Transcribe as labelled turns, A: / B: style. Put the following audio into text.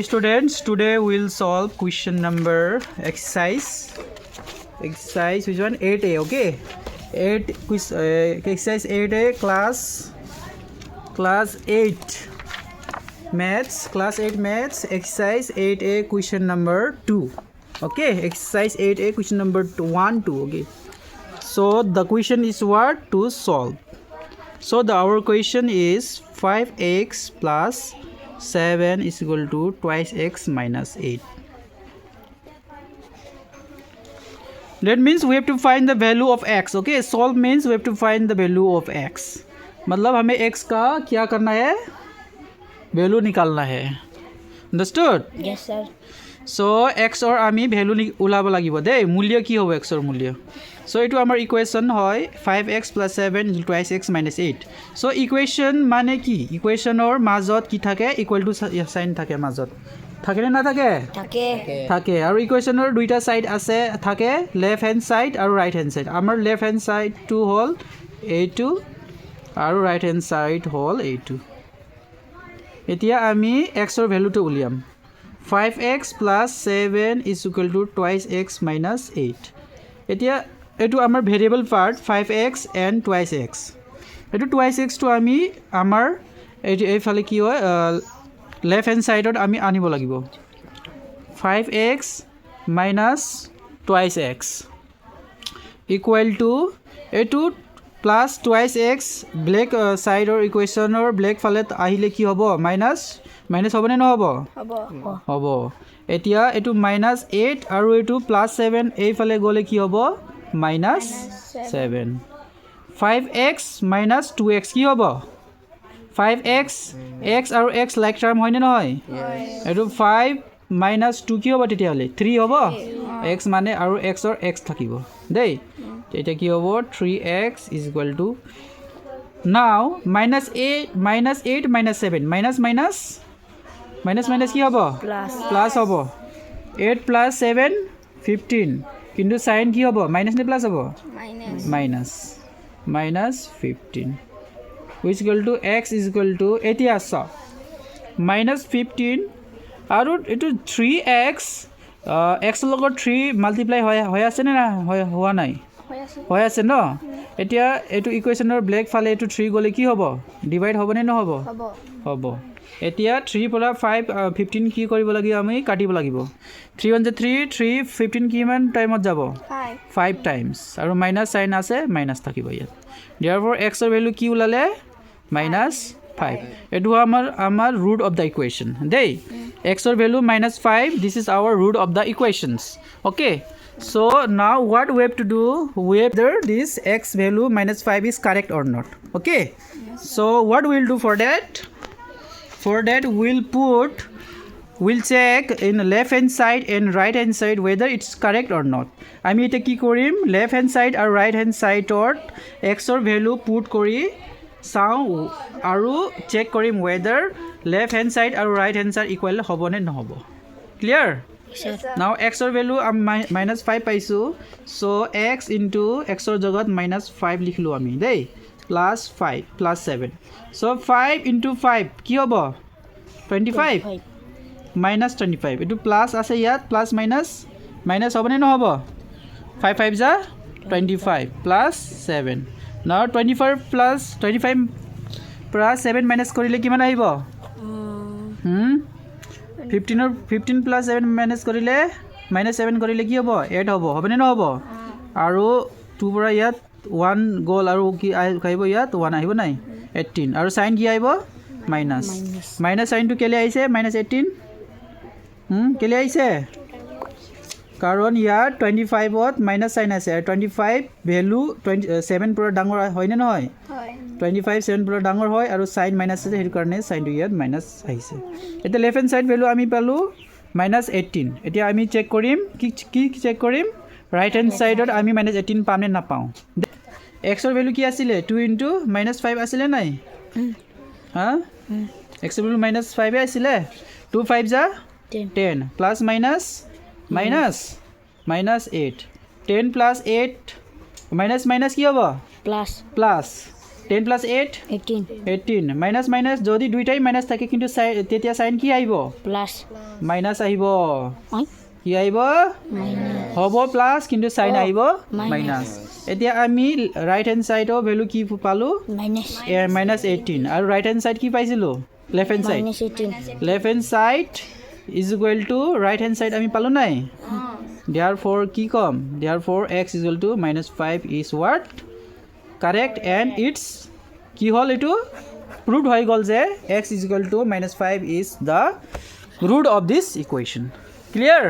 A: Students, today we'll solve question number exercise which one 8a. Okay, 8 quiz exercise 8a class 8 maths, class 8 maths, exercise 8a question number 2. Okay, exercise 8a question number 1 2. Okay, so the question is what to solve. So our question is 5x plus 7 is equal to twice x minus 8. That means we have to find the value of x. Okay, solve means we have to find the value of x. मतलब हमें x का क्या करना है, value निकालना है. Understood?
B: Yes, sir.
A: So x और आमी वैल्यू उलाब লাগিব दे. मूल्य की हो x और मूल्य. So এইটো আমাৰ ইকুৱেশ্যন হয় 5x + 7 = twice x minus 8. So equation মানে কি, ইকুৱেশ্যনৰ মাজত কি থাকে, ইকুৱেল টু সাইন থাকে মাজত, থাকে নে নাথাকে? থাকে. আৰু ইকুৱেশ্যনৰ দুইটা সাইড আছে, থাকে লেফট হেণ্ড সাইড আৰু ৰাইট হেণ্ড সাইড. আমাৰ লেফট হেণ্ড সাইডটো হ'ল এইটো আৰু ৰাইট হেণ্ড সাইড হ'ল এইটো. এতিয়া আমি x ৰ ভ্যালুটো উলিয়াম. 5x + 7 = twice x minus 8. এতিয়া এইটো আমাৰ variable part 5x and twice x. এইটো twice x টো আমি আমাৰ এইফালে কি হয় লেফট হেণ্ড সাইডত আমি আনিব লাগিব. 5x minus twice x equal to এইটো প্লাছ twice x ব্লেক সাইডৰ ইকুৱেশ্যনৰ ব্লেক ফালে আহিলে কি হ'ব, মাইনাছ হ'ব নে নহ'ব? হ'ব. এতিয়া এইটো -8 আৰু এইটো +7 এইফালে গ'লে কি হ'ব, -7. 5x minus 2x কি হ'ব? 5x x আৰু x লাইক টাৰ্ম হয়নে নহয়? এইটো 5 minus 2 কি হ'ব তেতিয়াহ'লে 3 হ'ব. x মানে আৰু x ৰ x থাকিব দেই. তেতিয়া কি হ'ব 3x = now -8 minus 7 minus কি হ'ব, প্লাছ হ'ব. 8 + 7 15, কিন্তু সাইন কি হ'ব, মাইনাছ নে প্লাছ হ'ব? Minus 15 which equal to x = এতিয়া চাওক -15 আৰু এইটো 3x x লগত 3 মাল্টিপ্লাই হৈ আছে নে না হোৱা নাই? হৈ আছে ন. এতিয়া এইটো ইকুৱেশ্যনৰ ব্লেক ফালে এইটো 3 গ'লে কি হ'ব, ডিভাইড হ'ব নে নহ'ব? হ'ব. এতিয়া 3 পৰা 15 কি কৰিব লাগিব, আমি কাটিব লাগিব. 3 × 1 = 3 15 কিমান টাইমত যাব, 5 টাইমছ, আৰু মাইনাছ চাইন আছে, মাইনাছ থাকিব ইয়াত. therefore x ৰ ভ্যালু কি ওলালে, -5. এইটো আমাৰ ৰুট অফ দ্য ইকুৱেশ্যন দেই. x ৰ value -5, this is our root of the equations. Okay, so now what we have to do, we have whether this x value -5 is correct or not. Okay, so what we'll do for that, we'll check in left hand side and right hand side whether it's correct or not. আমি এটা কি কৰিম, left hand side আৰু right hand side x ৰ value put কৰি চাওঁ আৰু check কৰিম whether left hand side আৰু right hand side equal হ'ব নে নহ'ব. Clear? Now x ৰ value -5 পাইছো, so x into x ৰ জগত -5 লিখিলো আমি দেই, +5 +7. so 5 into 5 কি হ'ব, 25 -25. এইটো প্লাছ আছে ইয়াত, প্লাছ মাইনাছ হ'ব নে নহ'ব? 5 5 = 25 +7. now 25 পৰা 7 মাইনাছ কৰিলে কিমান আহিব, 15 + 7 মাইনাছ কৰিলে -7 কৰিলে কি হ'ব, 8 হ'ব নে নহ'ব? আৰু 2 পৰা ইয়াত 1 গ'ল আৰু কি আহিব, ইয়াত 1 আহিব নাই, 18, আৰু চাইন কি আহিব, মাইনাছ চাইনটো কেলৈ আহিছে, -18 কেলৈ আহিছে, কাৰণ ইয়াত 25ত মাইনাছ চাইন আছে, আৰু 25 ভেলু 7 পৰা ডাঙৰ হয়নে নহয়? 25 7 পৰা ডাঙৰ হয়, আৰু চাইন মাইনাছ আছে, সেইটো কাৰণে চাইনটো ইয়াত মাইনাছ আহিছে. এতিয়া লেফট হেণ্ড চাইড ভেলু আমি পালোঁ -18. এতিয়া আমি চেক কৰিম, কি চেক কৰিম, ৰাইট হেণ্ড চাইডত আমি -18 পাম নে নাপাওঁ. x ৰ ভেলু কি আছিলে, 2 × -5 আছিলে নাই, হা x ৰ ভেলু -5 আছিলে, 2 5 = 10 প্লাছ মাইনাছ -8, 10 + 8 মাইনাছ কি হ'ব, প্লাছ 10 plus 8 18 মাইনাছ মাইনাছ যদি দুইটাই মাইনাছ থাকে কিন্তু তেতিয়া সাইন কি আহিব
B: প্লাস
A: মাইনাছ আহিব কি আহিব হ'ব প্লাস কিন্তু সাইন আহিব মাইনাছ এতিয়া আমি ৰাইট হ্যান্ড সাইডৰ ভ্যালু কি পালো
B: মাইনাস
A: -18 আৰু ৰাইট হ্যান্ড সাইড কি পাইছিলো left hand side
B: minus 18
A: left hand side is equal to right hand side আমি পালো নাই therefore কি কম therefore x is equal to -5 is what correct and it's কি হল এটো proved হৈ গল যে x is equal to -5 is the root of this equation clear